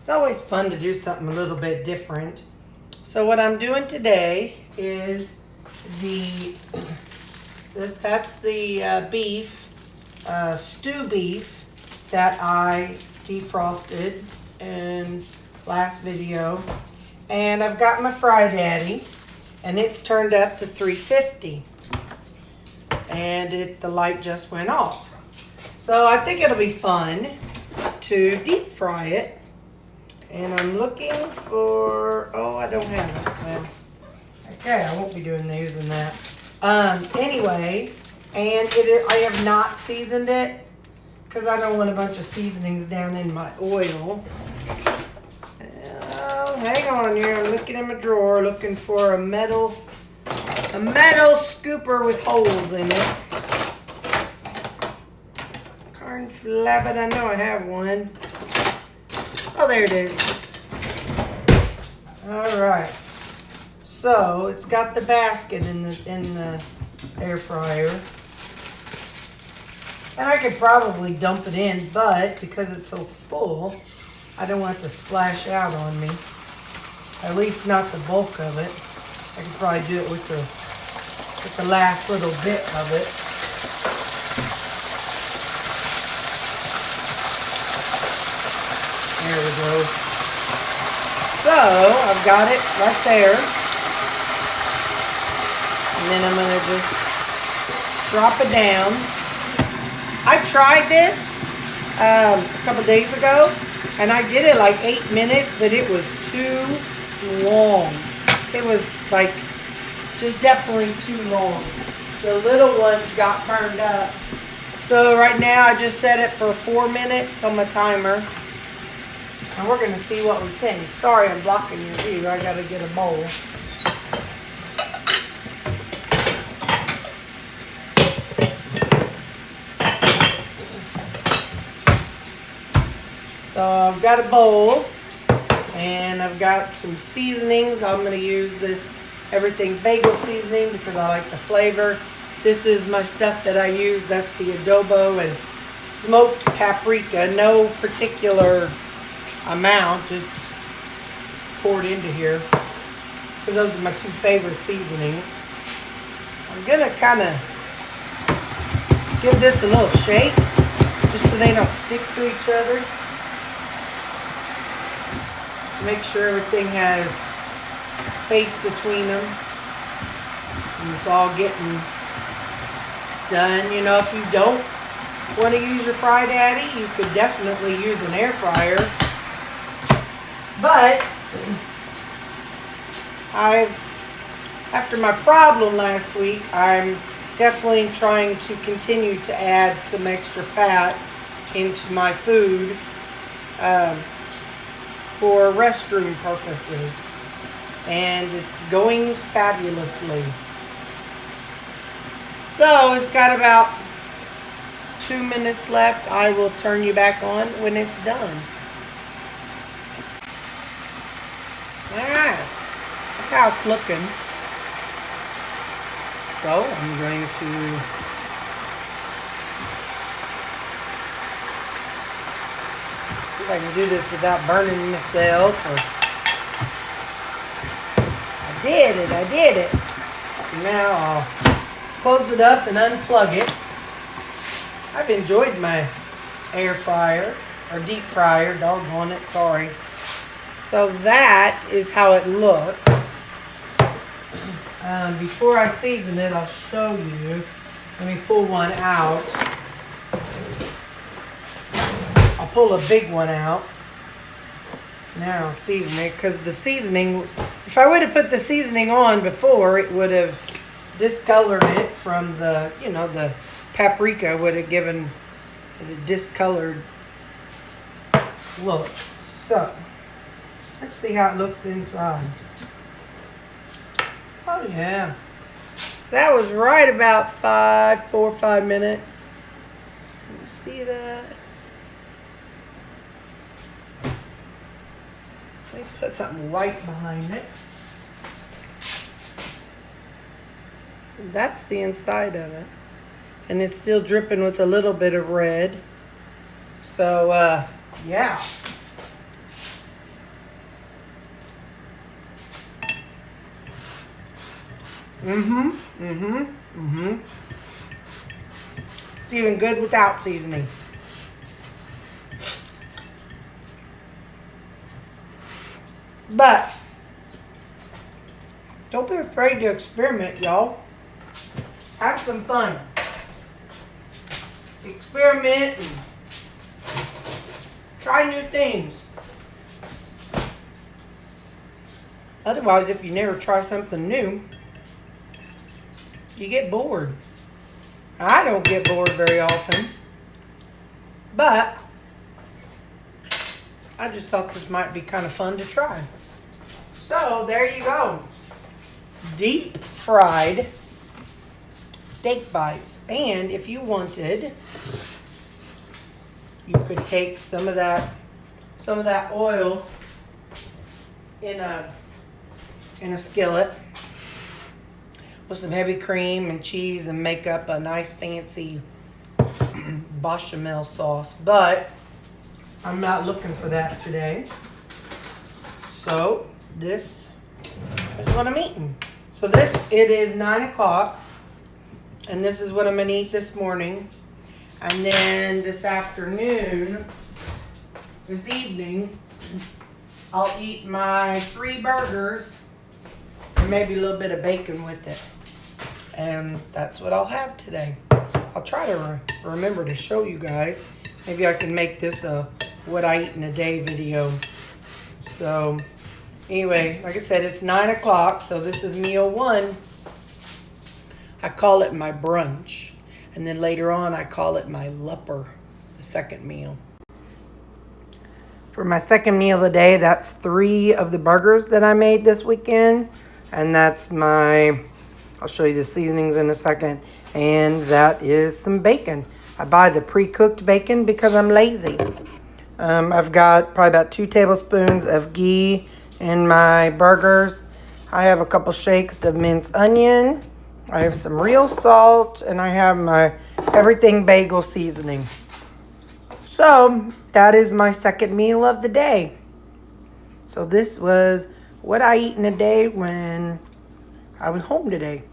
It's always fun to do something a little bit different. So what I'm doing today is that's the beef, stew beef that I defrosted in last video. And I've got my Fry Daddy, and it's turned up to 350. And the light just went off. So I think it'll be fun to deep fry it. And I'm looking for, oh, I don't have it. Well, okay, I won't be using that. Anyway, and I have not seasoned it because I don't want a bunch of seasonings down in my oil. Hang on here. I'm looking in my drawer looking for a metal scooper with holes in it. Carn flabbit, I know I have one. Oh, there it is. All right. So it's got the basket in the air fryer, and I could probably dump it in, but because it's so full, I don't want it to splash out on me. At least not the bulk of it. I could probably do it with the last little bit of it. There we go. So I've got it right there. And then I'm going to just drop it down. I tried this a couple days ago, and I did it like 8 minutes, but it was too long. It was like just definitely too long. The little ones got burned up. So right now I just set it for 4 minutes on my timer. And we're going to see what we think. Sorry I'm blocking your view. I got to get a bowl. So I've got a bowl, and I've got some seasonings. I'm going to use this everything bagel seasoning because I like the flavor. This is my stuff that I use. That's the adobo and smoked paprika. No particular amount, just poured into here because those are my two favorite seasonings. I'm going to kind of give this a little shake just so they don't stick to each other. Make sure everything has space between them and it's all getting done. You know, if you don't want to use your Fry Daddy, you could definitely use an air fryer. But after my problem last week, I'm definitely trying to continue to add some extra fat into my food. For restroom purposes, and it's going fabulously. So it's got about 2 minutes left. I will turn you back on when it's done. Alright, that's how it's looking. So I'm going to if I can do this without burning myself. I did it. So now I'll close it up and unplug it. I've enjoyed my air fryer, or deep fryer, doggone it, sorry. So that is how it looks. Before I season it, I'll show you. Let me pull one out. I'll pull a big one out. Now I'll season it, because the seasoning, if I would have put the seasoning on before, it would have discolored it from the, you know, the paprika would have given it a discolored look. So, let's see how it looks inside. Oh yeah. So that was right about 4 or 5 minutes. Can you see that? Let me put something white behind it. So that's the inside of it. And it's still dripping with a little bit of red. So, yeah. It's even good without seasoning. But don't be afraid to experiment, y'all. Have some fun. Experiment and try new things. Otherwise, if you never try something new, you get bored. I don't get bored very often, but I just thought this might be kind of fun to try. So there you go. Deep fried steak bites. And if you wanted, you could take some of that oil in a skillet with some heavy cream and cheese and make up a nice fancy bechamel sauce. But I'm not looking for that today. So this is what I'm eating. So it is 9 o'clock. And this is what I'm going to eat this morning. And then this evening, I'll eat my 3 burgers and maybe a little bit of bacon with it. And that's what I'll have today. I'll try to remember to show you guys. Maybe I can make this a what I eat in a day video. So anyway, like I said, it's 9 o'clock. So this is meal 1. I call it my brunch. And then later on, I call it my lupper, the second meal. For my second meal of the day, that's 3 of the burgers that I made this weekend. And that's I'll show you the seasonings in a second. And that is some bacon. I buy the pre-cooked bacon because I'm lazy. I've got probably about 2 tablespoons of ghee in my burgers. I have a couple shakes of minced onion. I have some real salt, and I have my everything bagel seasoning. So that is my second meal of the day. So this was what I eat in a day when I was home today.